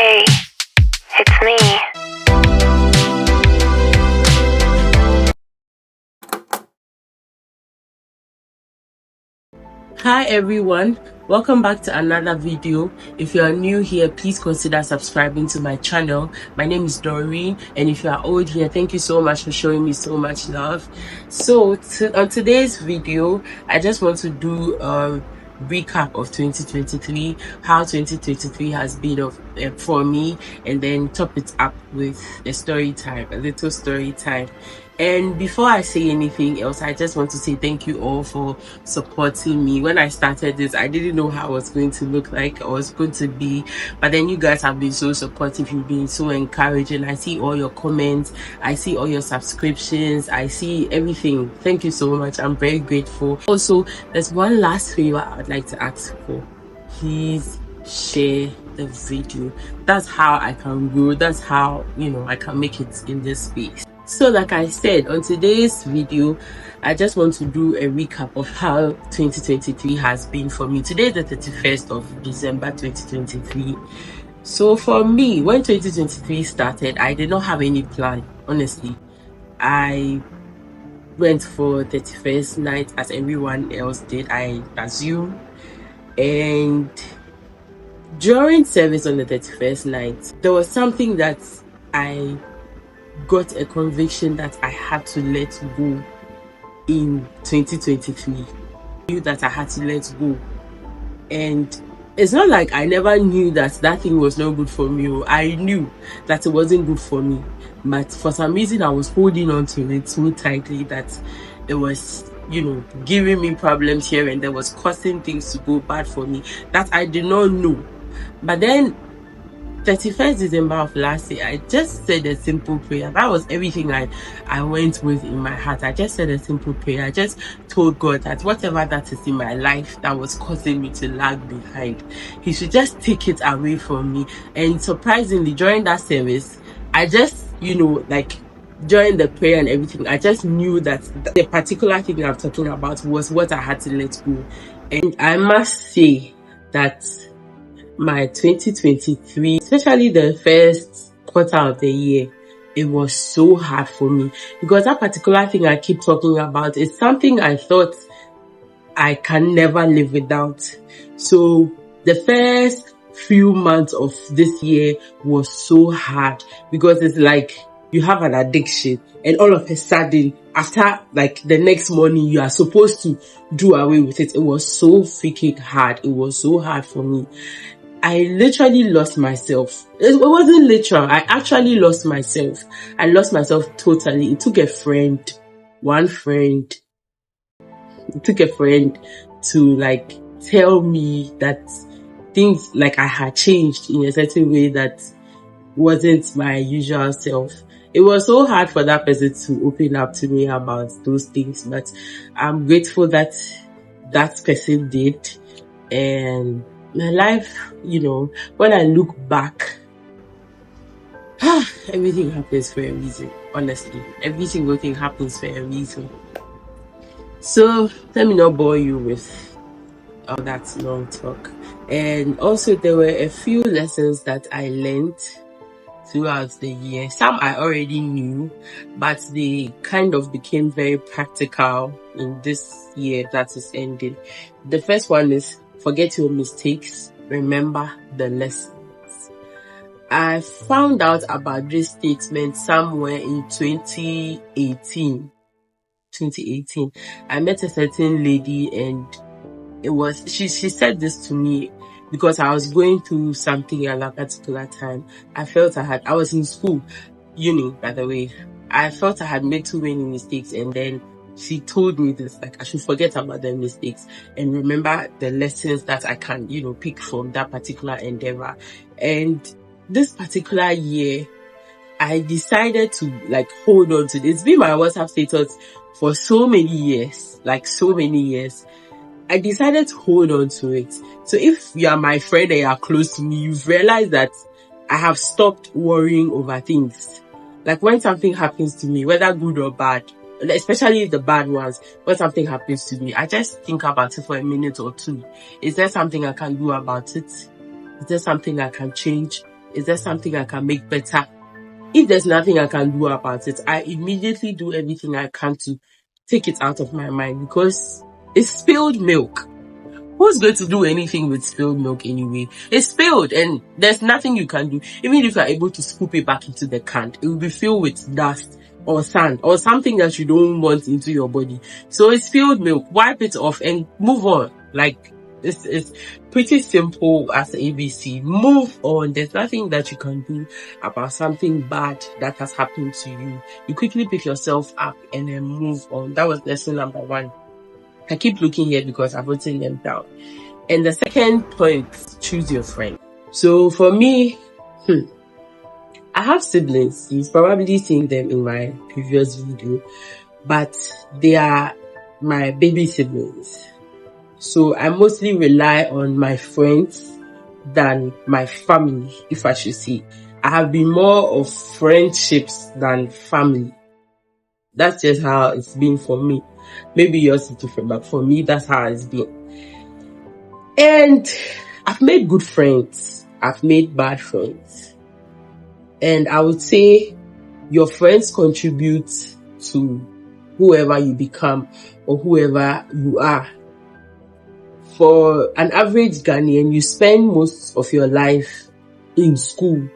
Hey, it's me. Hi everyone, welcome back to another video. If you are new here, please consider subscribing to my channel. My name is Doreen, and if you are old here, thank you so much for showing me so much love. So on today's video, I just want to do a recap of 2023, how 2023 has been for me, and then top it up with a story time, a little story time. And before I say anything else, I just want to say thank you all for supporting me. When I started this, I didn't know how it was going to look like or it's going to be, but then you guys have been so supportive. You've been so encouraging. I see all your comments, I see all your subscriptions, I see everything. Thank you so much. I'm very grateful. Also, there's one last favor I'd like to ask for. Please share the video. That's how I can grow. That's how, I can make it in this space. So like I said, on today's video, I just want to do a recap of how 2023 has been for me. Today is the 31st of December 2023. So for me, when 2023 started, I did not have any plan, honestly. I went for 31st night as everyone else did, I assume. And during service on the 31st night, there was something that I got a conviction that I had to let go in 2023. I knew that I had to let go, and it's not like I never knew that thing was not good for me. I knew that it wasn't good for me, but for some reason I was holding on to it so tightly that it was giving me problems here and there, was causing things to go bad for me that I did not know. But then 31st December of last year, I just said a simple prayer. That was everything I went with in my heart. I just said a simple prayer. I just told God that whatever that is in my life that was causing me to lag behind, He should just take it away from me. And surprisingly, during that service, I just, during the prayer and everything, I just knew that the particular thing I'm talking about was what I had to let go. And I must say that my 2023, especially the first quarter of the year, it was so hard for me, because that particular thing I keep talking about is something I thought I can never live without. So the first few months of this year was so hard, because it's like you have an addiction and all of a sudden after the next morning you are supposed to do away with it. It was so freaking hard. It was so hard for me. I literally lost myself. It wasn't literal. I actually lost myself. I lost myself totally. It took a friend, to tell me that things I had changed in a certain way that wasn't my usual self. It was so hard for that person to open up to me about those things, but I'm grateful that that person did. And my life, when I look back, everything happens for a reason. Honestly, every single thing happens for a reason. So let me not bore you with all that long talk. And also, there were a few lessons that I learned throughout the year. Some I already knew, but they kind of became very practical in this year that is ending. The first one is: forget your mistakes, remember the lessons. I found out about this statement somewhere in 2018. I met a certain lady, and she said this to me because I was going through something at that particular time. I felt I was in school, uni, by the way. I felt I had made too many mistakes, and then she told me this, I should forget about the mistakes and remember the lessons that I can, pick from that particular endeavor. And this particular year, I decided to hold on to this. It's been my WhatsApp status for so many years, I decided to hold on to it. So if you are my friend and you are close to me, you've realized that I have stopped worrying over things. When something happens to me, whether good or bad, especially the bad ones, when something happens to me, I just think about it for a minute or two. Is there something I can do about it? Is there something I can change? Is there something I can make better? If there's nothing I can do about it, I immediately do everything I can to take it out of my mind, because it's spilled milk. Who's going to do anything with spilled milk anyway? It's spilled and there's nothing you can do. Even if you're able to scoop it back into the can, it will be filled with dust or sand or something that you don't want into your body. So it's spilled milk. Wipe it off and move on. Like, it's pretty simple as ABC. Move on. There's nothing that you can do about something bad that has happened to you. You quickly pick yourself up and then move on. That was lesson number 1. I keep looking here because I've written them down. And the second point, choose your friend. So for me, I have siblings. You've probably seen them in my previous video, but they are my baby siblings. So I mostly rely on my friends than my family, if I should say. I have been more of friendships than family. That's just how it's been for me. Maybe yours is different, but for me, that's how it's been. And I've made good friends. I've made bad friends. And I would say your friends contribute to whoever you become or whoever you are. For an average Ghanaian, you spend most of your life in school,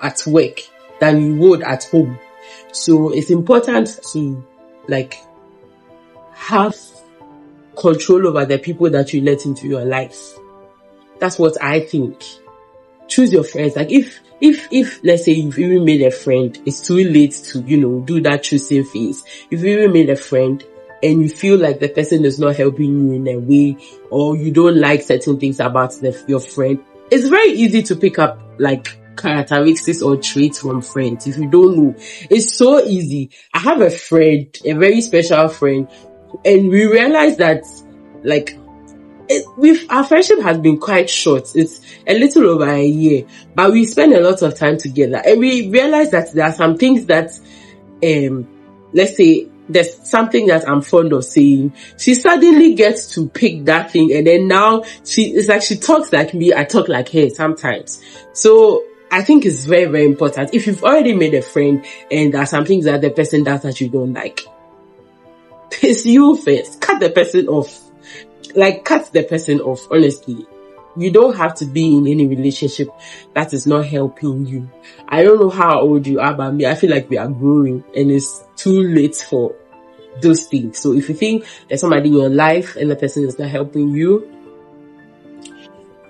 at work, than you would at home. So it's important to have control over the people that you let into your life. That's what I think. Choose your friends. Like if let's say you've even made a friend, it's too late to, do that choosing phase. If you even made a friend and you feel like the person is not helping you in a way, or you don't like certain things about your friend, it's very easy to pick up characteristics or traits from friends. If you don't know, it's so easy. I have a friend, a very special friend, and we realized that our friendship has been quite short. It's a little over a year, but we spend a lot of time together, and we realized that there are some things that, let's say there's something that I'm fond of saying. She suddenly gets to pick that thing, and then now it's like she talks like me, I talk like her sometimes. So I think it's very, very important. If you've already made a friend and there are some things that the person does that you don't like, it's you first. Cut the person off. Cut the person off, honestly. You don't have to be in any relationship that is not helping you. I don't know how old you are, but I feel like we are growing and it's too late for those things. So if you think there's somebody in your life and the person is not helping you,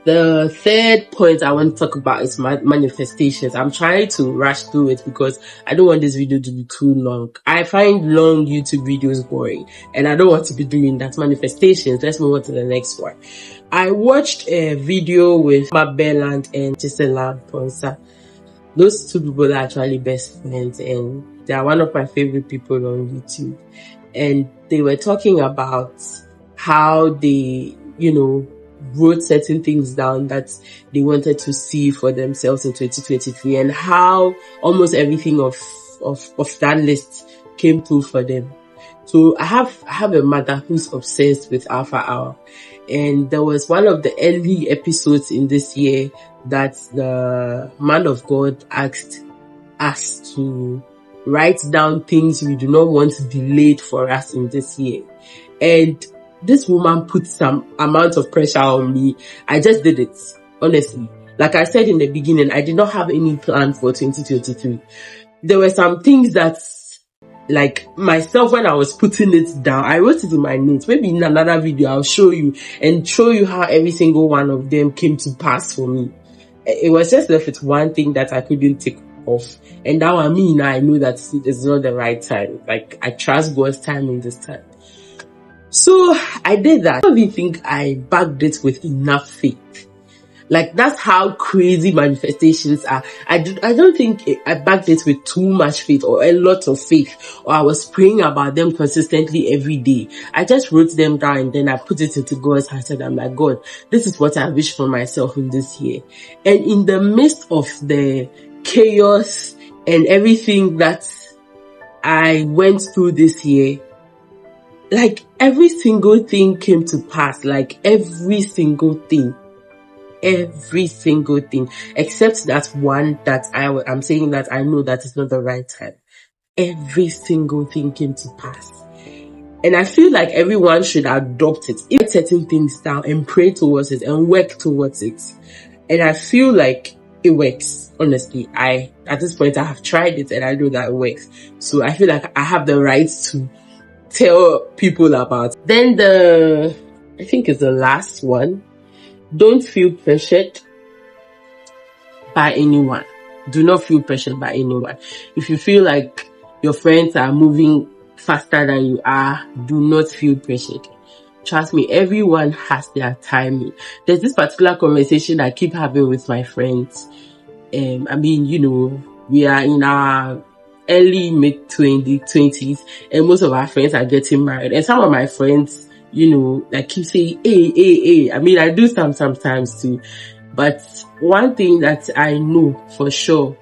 the third point I want to talk about is manifestations. I'm trying to rush through it because I don't want this video to be too long. I find long YouTube videos boring and I don't want to be doing that. Manifestations. Let's move on to the next one. I watched a video with Belland and Gisela Ponsa. Those two people are actually best friends and they are one of my favorite people on YouTube. And they were talking about how they, wrote certain things down that they wanted to see for themselves in 2023 and how almost everything of that list came through for them. So I have a mother who's obsessed with Alpha Hour, and there was one of the early episodes in this year that the man of God asked us to write down things we do not want delayed for us in this year. And this woman put some amount of pressure on me. I just did it, honestly. Like I said in the beginning, I did not have any plan for 2023. There were some things that, myself, when I was putting it down, I wrote it in my notes. Maybe in another video, I'll show you how every single one of them came to pass for me. It was just left with one thing that I couldn't take off. And now I know that it's not the right time. I trust God's timing this time. So I did that. I don't even think I backed it with enough faith. That's how crazy manifestations are. I don't think I backed it with too much faith or a lot of faith, or I was praying about them consistently every day. I just wrote them down and then I put it into God's hands and I'm like, God, this is what I wish for myself in this year. And in the midst of the chaos and everything that I went through this year, every single thing came to pass, every single thing. every single thing, except that one that I'm saying that I know that is not the right time. Every single thing came to pass. And I feel like everyone should adopt it. Write certain things down and pray towards it and work towards it. And I feel like it works. Honestly, at this point I have tried it and I know that it works. So I feel like I have the right to tell people about it. Then I think it's the last one. Don't feel pressured by anyone. Do not feel pressured by anyone. If you feel like your friends are moving faster than you are, do not feel pressured. Trust me, everyone has their timing. There's this particular conversation I keep having with my friends. I mean, we are in our early mid-20s and most of our friends are getting married. And some of my friends, like keep saying, hey. I mean, I do sometimes too. But one thing that I know for sure,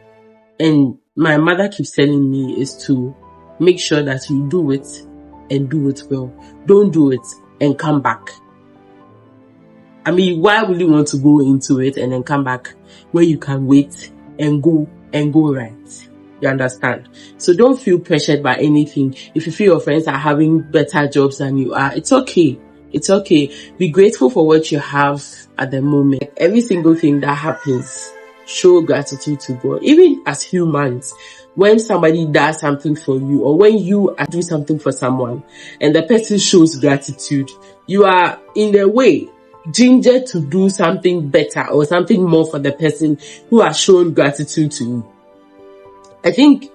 and my mother keeps telling me, is to make sure that you do it and do it well. Don't do it and come back. I mean, why would you want to go into it and then come back when you can wait and go right? You understand? So don't feel pressured by anything. If you feel your friends are having better jobs than you are, it's okay. It's okay. Be grateful for what you have at the moment. Every single thing that happens, show gratitude to God. Even as humans, when somebody does something for you or when you do something for someone and the person shows gratitude, you are in a way ginger to do something better or something more for the person who has shown gratitude to you. I think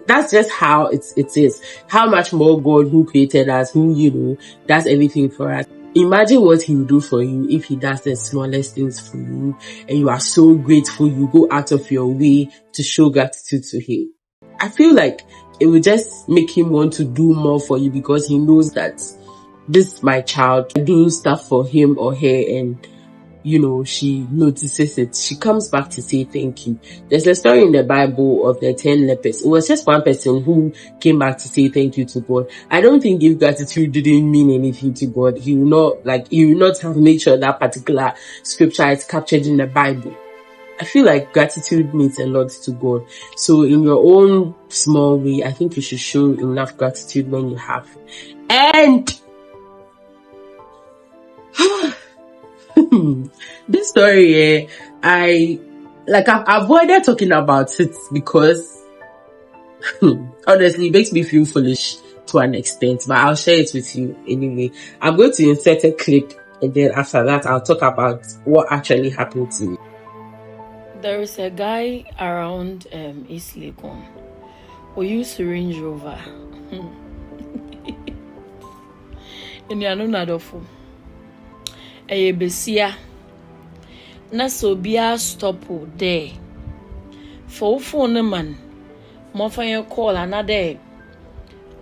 that's just how it is. How much more God, who created us, who, does everything for us. Imagine what he will do for you if he does the smallest things for you and you are so grateful, you go out of your way to show gratitude to him. I feel like it will just make him want to do more for you because he knows that this is my child. I do stuff for him or her and she notices it. She comes back to say thank you. There's a story in the Bible of the 10 lepers. It was just one person who came back to say thank you to God. I don't think if gratitude didn't mean anything to God, he will not have made sure that particular scripture is captured in the Bible. I feel like gratitude means a lot to God. So in your own small way, I think you should show enough gratitude when you have. And this story, I've avoided talking about it because honestly, it makes me feel foolish to an extent, but I'll share it with you anyway. I'm going to insert a clip and then after that, I'll talk about what actually happened to me. There is a guy around East Legon who used to Range Rover. In Yanunadofo. A besia na so bia stop there for phone man mo fan call another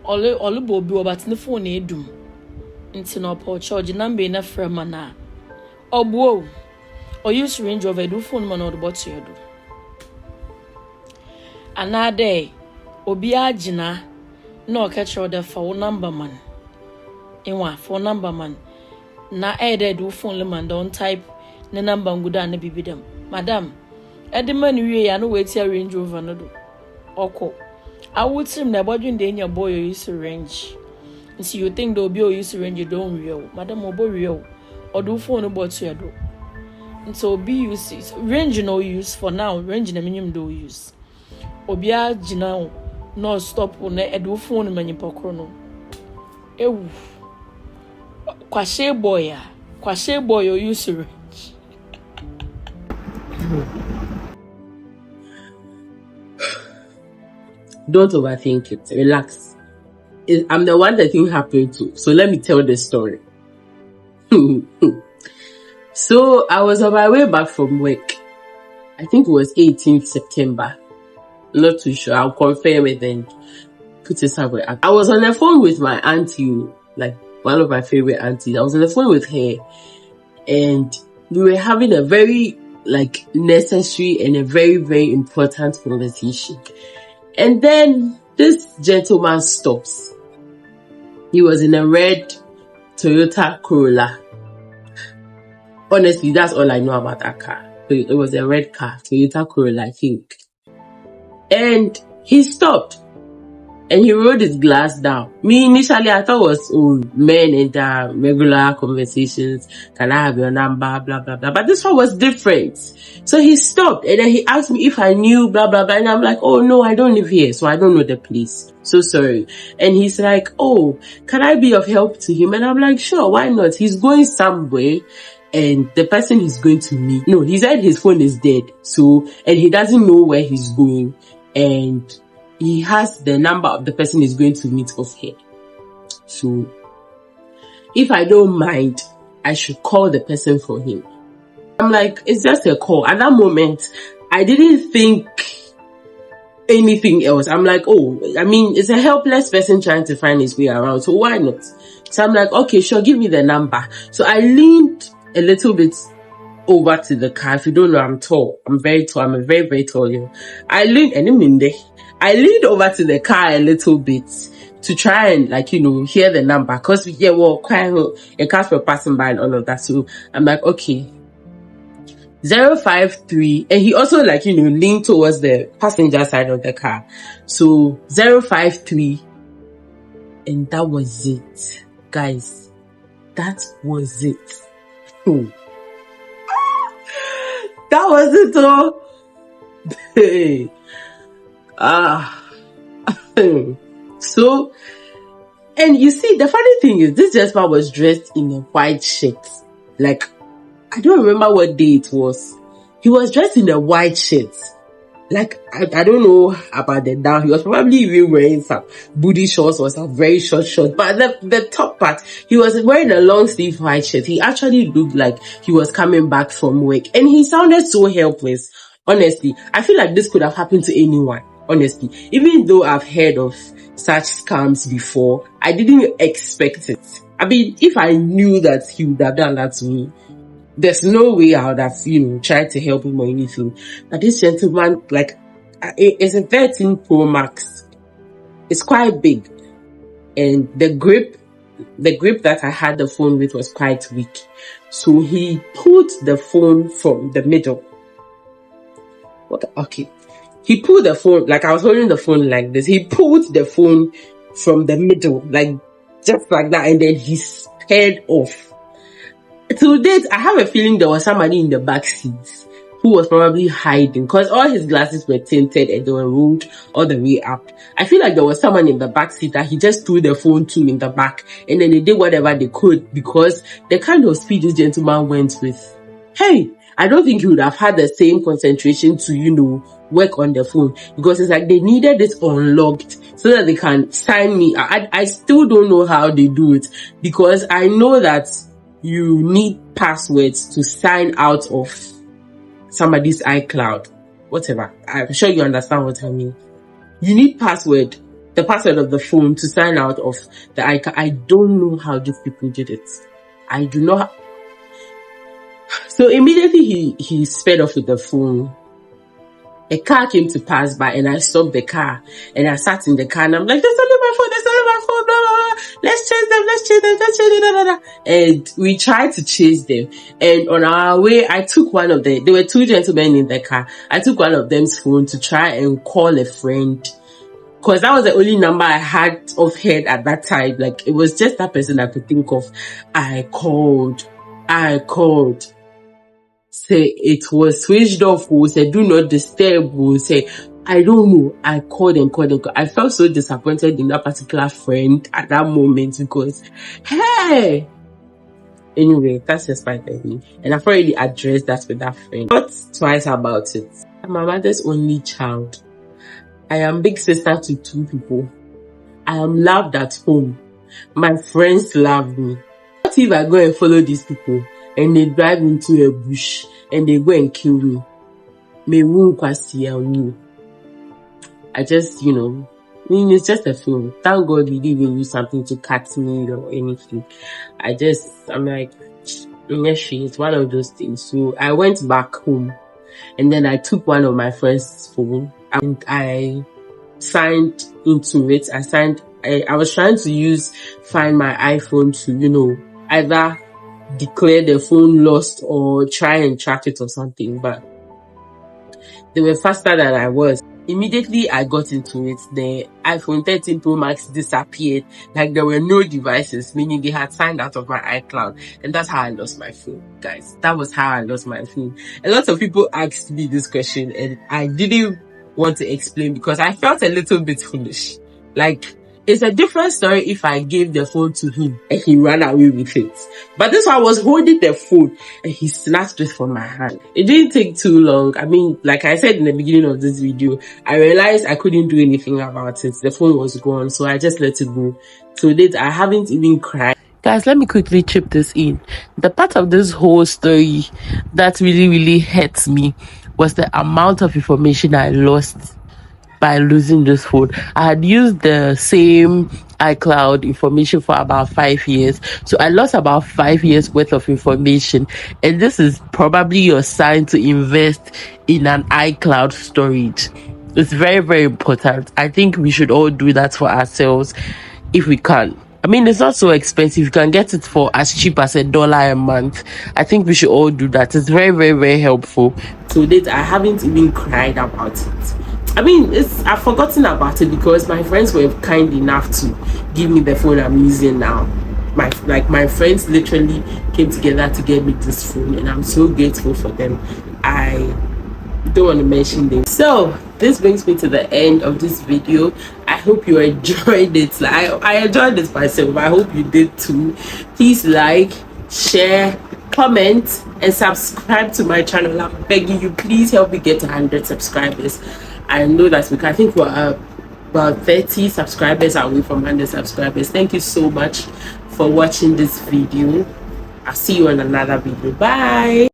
all bobi obat ne phone edum nti no po charge number na frama na obuo o use Range Rover do phone man or bot you do another obi agina na o catch order for number man enwa for number man na do phone man don't type the number nguda na bibi dem madam man we ya no wait here Range Rover no do oko awutim na bodun de nya boy use range nti you think do obi o use range don't real madam obo real or do phone bot you do nti obi use range no use for now range na minim do use obi a gina no stop na do phone man pokro no ewu kwashe boy o use range. Don't overthink it. Relax. I'm the one that thing happened to. So let me tell the story. So I was on my way back from work. I think it was 18th September. Not too sure. I'll confirm it and put it somewhere. I was on the phone with my auntie, like one of my favorite aunties. I was on the phone with her and we were having a very necessary and a very, very important conversation. And then this gentleman stops. He was in a red Toyota Corolla. Honestly, that's all I know about that car. So it was a red car, Toyota Corolla, I think. And he stopped. And he rolled his glass down. Me, initially, I thought it was men in the regular conversations. Can I have your number? Blah, blah, blah. But this one was different. So he stopped and then he asked me if I knew, blah, blah, blah. And I'm like, oh no, I don't live here. So I don't know the place. So sorry. And he's like, oh, can I be of help to him? And I'm like, sure, why not? He's going somewhere. And the person he's going to meet, no, he said his phone is dead. So, and he doesn't know where he's going. And he has the number of the person he's going to meet off here. So, if I don't mind, I should call the person for him. I'm like, it's just a call. At that moment, I didn't think anything else. I'm like, oh, I mean, it's a helpless person trying to find his way around. So why not? So I'm like, okay, sure, give me the number. So I leaned a little bit over to the car. If you don't know, I'm tall. I'm very tall. I'm a very, very tall. I leaned over to the car a little bit to try and hear the number. Cause quite a car for passing by and all of that. So I'm like, okay, 053. And he also leaned towards the passenger side of the car. So 053. And that was it. Guys, that was it. That was it, oh. Hey. So, and you see, the funny thing is, this gentleman was dressed in a white shirt. Like, I don't remember what day it was. He was dressed in a white shirt. Like, I don't know about the down. He was probably even wearing some booty shorts or some very short shorts. But the top part, he was wearing a long sleeve white shirt. He actually looked like he was coming back from work. And he sounded so helpless. Honestly, I feel like this could have happened to anyone. Honestly, even though I've heard of such scams before, I didn't expect it. I mean, if I knew that he would have done that to me, there's no way I would have, tried to help him or anything. But this gentleman, it's a 13 Pro Max. It's quite big. And the grip that I had the phone with was quite weak. So he pulled the phone from the middle. Okay. He pulled the phone, like I was holding the phone like this. He pulled the phone from the middle, just like that. And then he sped off. To date, I have a feeling there was somebody in the back seat who was probably hiding because all his glasses were tinted and they were rolled all the way up. I feel like there was someone in the back seat that he just threw the phone to in the back and then they did whatever they could because the kind of speed this gentleman went with. Hey, I don't think he would have had the same concentration to, work on the phone because it's like they needed it unlocked so that they can sign me. I still don't know how they do it because I know that you need passwords to sign out of somebody's iCloud, whatever. I'm sure you understand what I mean. You need the password of the phone to sign out of the iCloud. I don't know how these people did it. I do not. So immediately he sped off with the phone. A car came to pass by and I stopped the car and I sat in the car and I'm like, there's only my phone, blah, blah, blah. Let's chase them, blah, blah. And we tried to chase them. And on our way, I took there were two gentlemen in the car. I took one of them's phone to try and call a friend. Cause that was the only number I had offhand at that time. Like, it was just that person I could think of. I called. Say it was switched off. We said do not disturb. We say I don't know. I called and called. I felt so disappointed in that particular friend at that moment because hey. Anyway, that's just my thing. And I've already addressed that with that friend. Not twice about it. I'm my mother's only child. I am big sister to two people. I am loved at home. My friends love me. What if I go and follow these people and they drive into a bush and they go and kill me? May you. I just, it's just a film. Thank God we didn't even use something to cut me or anything. I'm like, it's one of those things. So I went back home and then I took one of my friend's phone and I signed into it. I was trying to find my iPhone to, either declare the phone lost or try and track it or something, but they were faster than I was. Immediately I got into it, the iPhone 13 Pro Max disappeared. Like there were no devices, meaning they had signed out of my iCloud. And that's how I lost my phone, guys. That was how I lost my phone. A lot of people asked me this question and I didn't want to explain because I felt a little bit foolish. Like, it's a different story if I gave the phone to him and he ran away with it. But this one, I was holding the phone and he snatched it from my hand. It didn't take too long. I mean, like I said in the beginning of this video, I realized I couldn't do anything about it. The phone was gone, so I just let it go. So that I haven't even cried. Guys, let me quickly chip this in. The part of this whole story that really hurts me was the amount of information I lost by losing this phone. I had used the same iCloud information for about 5 years, so I lost about 5 years worth of information, and this is probably your sign to invest in an iCloud storage. It's very important. I think we should all do that for ourselves if we can. I mean, it's not so expensive. You can get it for as cheap as $1 a month. I think we should all do that. It's very helpful. To date, I haven't even cried about it. I mean, I've forgotten about it because my friends were kind enough to give me the phone I'm using now. My friends literally came together to get me this phone, and I'm so grateful for them. I don't want to mention them. So this brings me to the end of this video. I hope you enjoyed it. I enjoyed it myself. I hope you did too. Please like, share, comment, and subscribe to my channel. I'm begging you, please help me get 100 subscribers. I know that I think we're about 30 subscribers away from 100 subscribers. Thank you so much for watching this video. I'll see you on another video. Bye.